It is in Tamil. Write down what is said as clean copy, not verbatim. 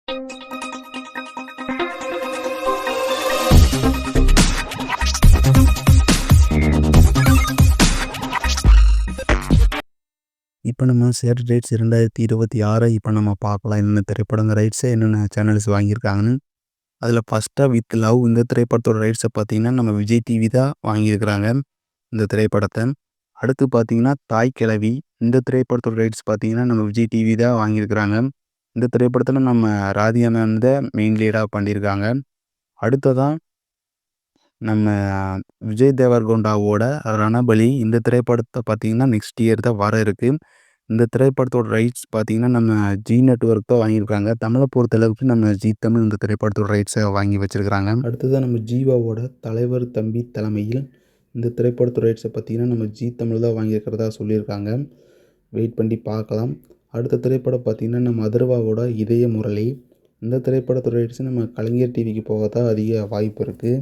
இப்போ நம்ம ஷேர் ரைட்ஸ் 2026 இப்போ நம்ம பார்க்கலாம். என்னென்ன திரைப்படங்கள் ரைட்ஸை என்னென்ன சேனல்ஸ் வாங்கியிருக்காங்கன்னு. அதில் ஃபஸ்ட்டாக வித் லவ் இந்த திரைப்படத்தோட ரைட்ஸை பார்த்தீங்கன்னா நம்ம விஜய் டிவி தான் வாங்கியிருக்கிறாங்க இந்த திரைப்படத்தை. அடுத்து பார்த்தீங்கன்னா தாய் கிழவி இந்த திரைப்படத்தோட ரைட்ஸ் பார்த்தீங்கன்னா நம்ம விஜய் டிவி தான் வாங்கியிருக்கிறாங்க. இந்த திரைப்படத்தில் நம்ம ராதிகா மேம் தான் மெயின் லீடாக பண்ணியிருக்காங்க. அடுத்ததான் நம்ம விஜய் தேவர்கொண்டாவோட ரணபலி இந்த திரைப்படத்தை பார்த்தீங்கன்னா நெக்ஸ்ட் இயர் தான் வர இருக்குது. இந்த திரைப்படத்தோட ரைட்ஸ் பார்த்தீங்கன்னா நம்ம ஜி நெட்வொர்க் தான் வாங்கியிருக்காங்க. தமிழை பொறுத்தளவுக்கு நம்ம ஜி தமிழ் இந்த திரைப்படத்தோட ரைட்ஸை வாங்கி வச்சுருக்கிறாங்க. அடுத்ததான் நம்ம ஜீவாவோட தலைவர் தம்பி தலைமையில் இந்த திரைப்படத்தோட ரைட்ஸை பார்த்தீங்கன்னா நம்ம ஜி தமிழ் தான் வாங்கியிருக்கிறதா சொல்லியிருக்காங்க. வெயிட் பண்ணி பார்க்கலாம். அடுத்த திரைப்படம் பார்த்தீங்கன்னா நம்ம அதர்வாவோட இதய முரளி இந்த திரைப்படத்தோட ரைட்ஸ் நம்ம கலைஞர் டிவிக்கு போக தான் அதிக வாய்ப்பு இருக்குது.